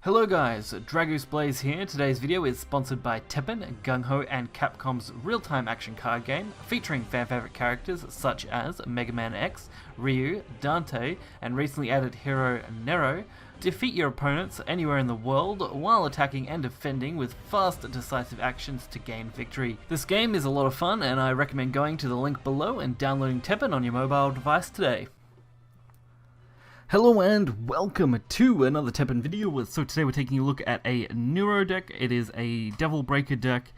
Hello guys, Dragoose Blaze here. Today's video is sponsored by Teppen, Gung Ho and Capcom's real-time action card game featuring fan favorite characters such as Mega Man X, Ryu, Dante, and recently added hero Nero. Defeat your opponents anywhere in the world while attacking and defending with fast, decisive actions to gain victory. This game is a lot of fun and I recommend going to the link below and downloading Teppen on your mobile device today. Hello and welcome to another Teppen video. So today we're taking a look at a Nero deck. It is a Devil Breaker deck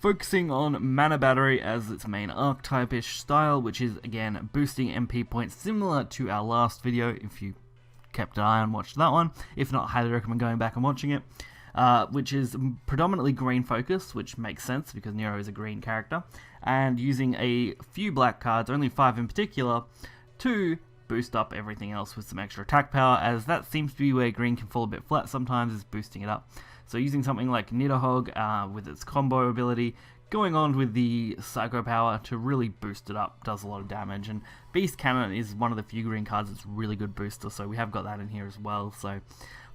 focusing on Mana Battery as its main archetype-ish style, which is again boosting MP points similar to our last video if you kept an eye and watched that one. If not, highly recommend going back and watching it. Which is predominantly green focused, which makes sense because Nero is a green character, and using a few black cards, only 5 in particular, to boost up everything else with some extra attack power, as that seems to be where green can fall a bit flat sometimes, is boosting it up. So using something like Nidahogg with its combo ability, going on with the Psycho Power to really boost it up, does a lot of damage. And Beast Cannon is one of the few green cards that's really good booster, so we have got that in here as well. So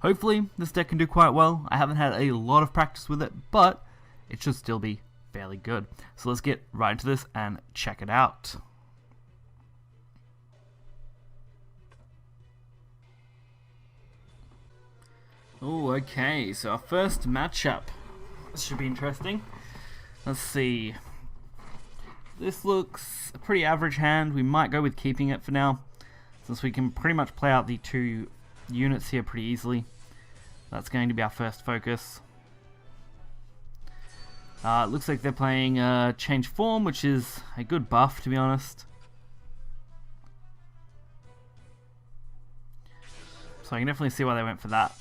hopefully this deck can do quite well. I haven't had a lot of practice with it, but it should still be fairly good. So let's get right into this and check it out. Oh, okay, so our first matchup. This should be interesting. Let's see. This looks a pretty average hand. We might go with keeping it for now, since we can pretty much play out the 2 units here pretty easily. That's going to be our first focus. It looks like they're playing Change Form, which is a good buff, to be honest. So I can definitely see why they went for that.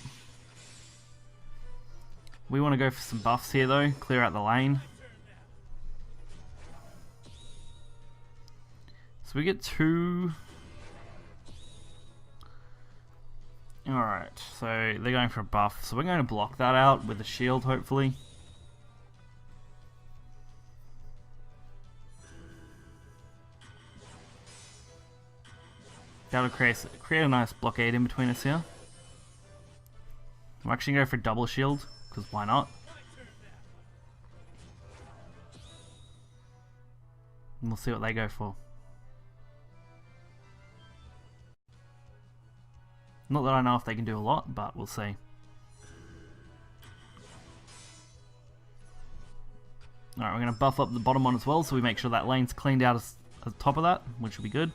We want to go for some buffs here though, clear out the lane. So we get 2. Alright, so they're going for a buff, so we're going to block that out with a shield hopefully. That'll create a nice blockade in between us here. I'm actually going to go for double shield, because why not? And we'll see what they go for. Not that I know if they can do a lot, but we'll see. Alright, we're going to buff up the bottom one as well, so we make sure that lane's cleaned out as top of that, which will be good.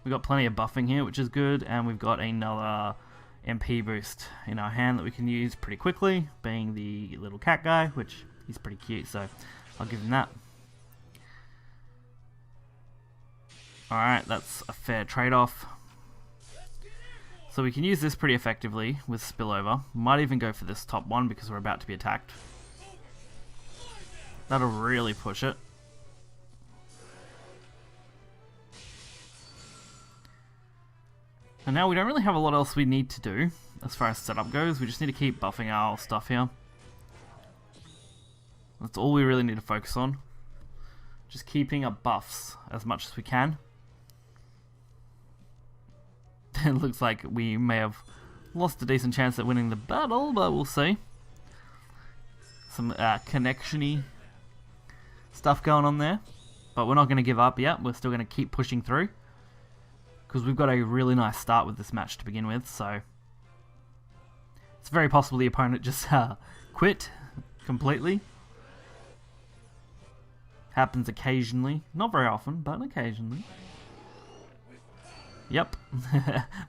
We've got plenty of buffing here, which is good, and we've got another MP boost in our hand that we can use pretty quickly, being the little cat guy, which he's pretty cute, so I'll give him that. Alright, that's a fair trade-off. So we can use this pretty effectively with spillover. Might even go for this top one because we're about to be attacked. That'll really push it. And now we don't really have a lot else we need to do as far as setup goes. We just need to keep buffing our stuff here. That's all we really need to focus on. Just keeping up buffs as much as we can. It looks like we may have lost a decent chance at winning the battle, but we'll see. Some connection-y stuff going on there. But we're not going to give up yet. We're still going to keep pushing through, because we've got a really nice start with this match to begin with, so it's very possible the opponent just quit completely. Happens occasionally. Not very often, but occasionally. Yep.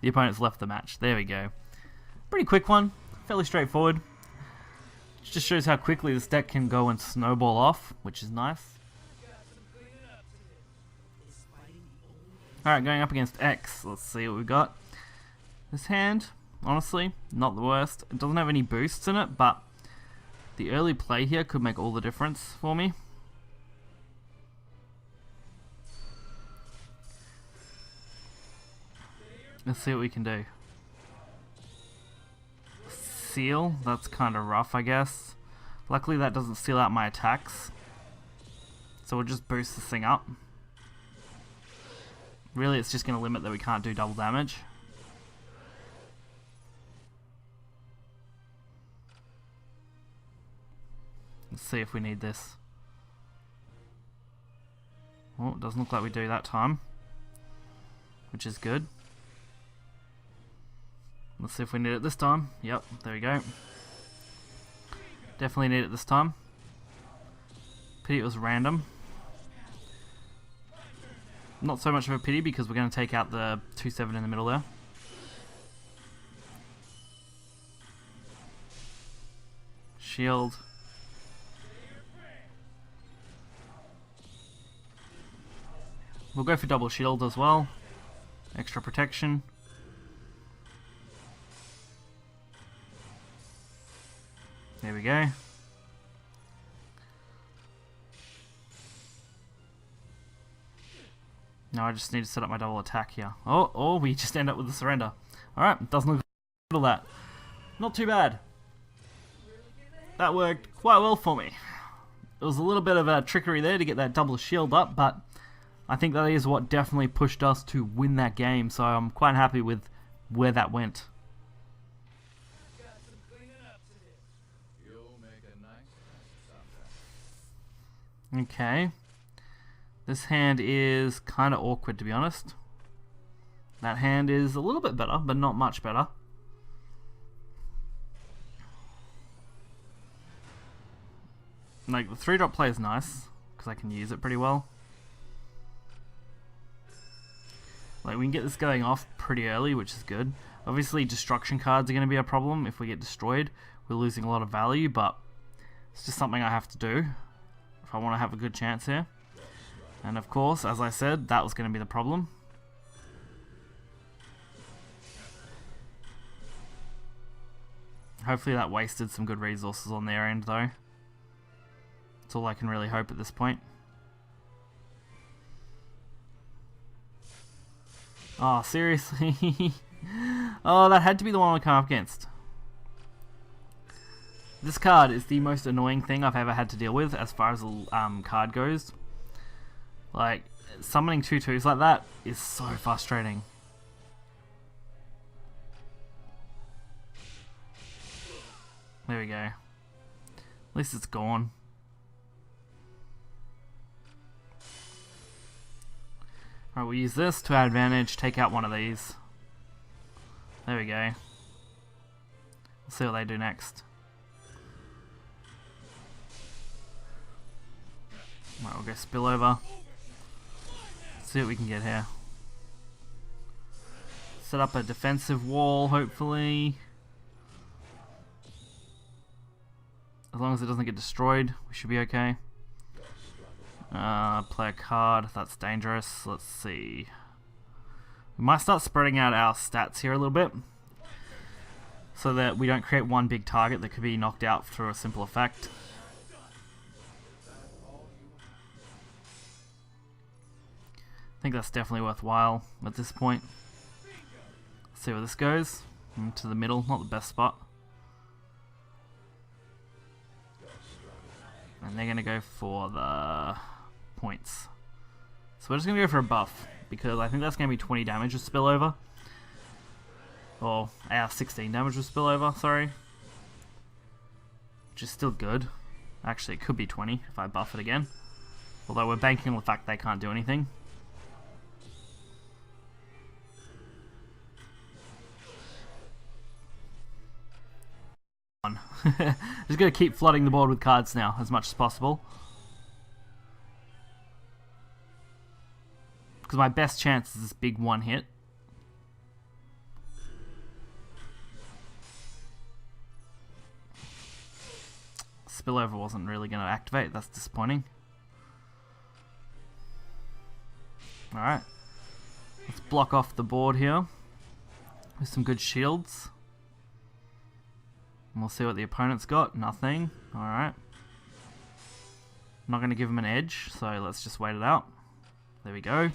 The opponent's left the match. There we go. Pretty quick one. Fairly straightforward. It just shows how quickly this deck can go and snowball off, which is nice. Alright, going up against X, let's see what we've got. This hand, honestly, not the worst. It doesn't have any boosts in it, but the early play here could make all the difference for me. Let's see what we can do. Seal, that's kind of rough, I guess. Luckily that doesn't seal out my attacks, so we'll just boost this thing up. Really, it's just going to limit that we can't do double damage. Let's see if we need this. Oh, it doesn't look like we do that time, which is good. Let's see if we need it this time. Yep, there we go. Definitely need it this time. Pity it was random. Not so much of a pity because we're going to take out the 2-7 in the middle there. Shield. We'll go for double shield as well. Extra protection. There we go. Now I just need to set up my double attack here. Oh, we just end up with the surrender. Alright, doesn't look at all that. Not too bad. That worked quite well for me. It was a little bit of a trickery there to get that double shield up, but I think that is what definitely pushed us to win that game, so I'm quite happy with where that went. Okay. This hand is kind of awkward, to be honest. That hand is a little bit better, but not much better. Like, the 3-drop play is nice, because I can use it pretty well. Like, we can get this going off pretty early, which is good. Obviously, destruction cards are going to be a problem. If we get destroyed, we're losing a lot of value, but it's just something I have to do if I want to have a good chance here. And of course, as I said, that was going to be the problem. Hopefully that wasted some good resources on their end, though. That's all I can really hope at this point. Oh, seriously? Oh, that had to be the one we come up against. This card is the most annoying thing I've ever had to deal with as far as the card goes. Like, summoning 2/2s like that is so frustrating. There we go. At least it's gone. Alright, we'll use this to our advantage, take out one of these. There we go. We'll see what they do next. Alright, we'll go spill over. See what we can get here. Set up a defensive wall, hopefully. As long as it doesn't get destroyed, we should be okay. Play a card, that's dangerous. Let's see. We might start spreading out our stats here a little bit, so that we don't create one big target that could be knocked out through a simple effect. I think that's definitely worthwhile at this point. Let's see where this goes. Into the middle, not the best spot. And they're going to go for the points. So we're just going to go for a buff, because I think that's going to be 20 damage with spillover. Or 16 damage with spillover, sorry. Which is still good. Actually, it could be 20 if I buff it again. Although we're banking on the fact they can't do anything. Just gonna keep flooding the board with cards now as much as possible, because my best chance is this big one hit. Spillover wasn't really gonna activate, that's disappointing. Alright, let's block off the board here with some good shields. And we'll see what the opponent's got. Nothing. Alright. I'm not going to give him an edge, so let's just wait it out. There we go.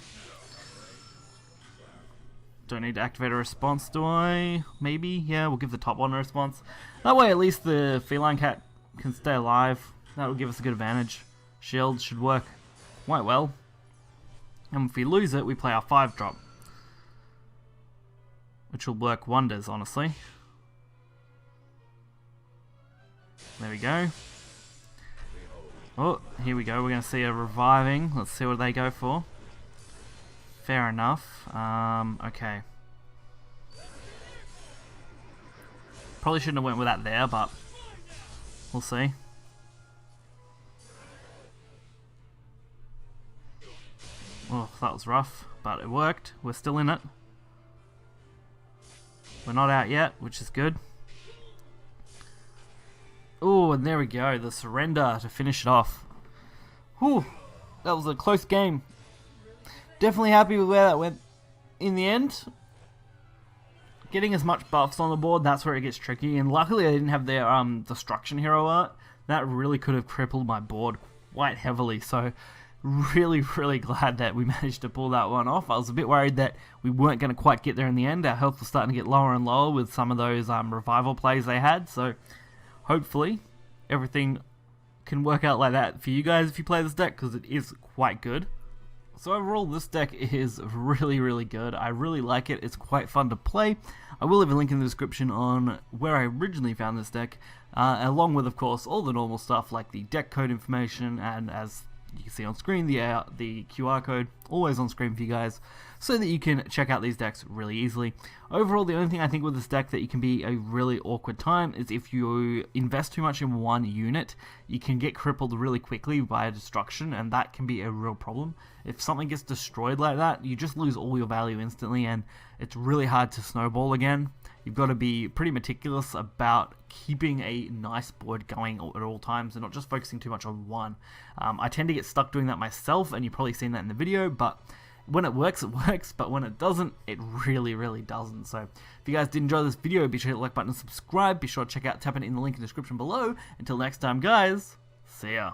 Don't need to activate a response, do I? Maybe? Yeah, we'll give the top one a response. That way at least the feline cat can stay alive. That will give us a good advantage. Shield should work quite well. And if we lose it, we play our 5-drop. Which will work wonders, honestly. There we go. Oh, here we go. We're going to see a reviving. Let's see what they go for. Fair enough. Okay. Probably shouldn't have went with that there, but we'll see. Oh, that was rough, but it worked. We're still in it. We're not out yet, which is good. Oh, and there we go. The surrender to finish it off. Whew, that was a close game. Definitely happy with where that went in the end. Getting as much buffs on the board, that's where it gets tricky. And luckily I didn't have their Destruction Hero art. That really could have crippled my board quite heavily. So really glad that we managed to pull that one off. I was a bit worried that we weren't going to quite get there in the end. Our health was starting to get lower and lower with some of those revival plays they had. So hopefully everything can work out like that for you guys if you play this deck, because it is quite good. So overall, this deck is really good. I really like it. It's quite fun to play. I will leave a link in the description on where I originally found this deck, along with, of course, all the normal stuff like the deck code information, and as you can see on screen, the QR code, always on screen for you guys, so that you can check out these decks really easily. Overall, the only thing I think with this deck that you can be a really awkward time is if you invest too much in one unit, you can get crippled really quickly by destruction, and that can be a real problem. If something gets destroyed like that, you just lose all your value instantly, and it's really hard to snowball again. You've got to be pretty meticulous about keeping a nice board going at all times and not just focusing too much on one. I tend to get stuck doing that myself, and you've probably seen that in the video, but when it works, but when it doesn't, it really doesn't. So if you guys did enjoy this video, be sure to hit the like button and subscribe. Be sure to check out Teppen in the link in the description below. Until next time, guys, see ya.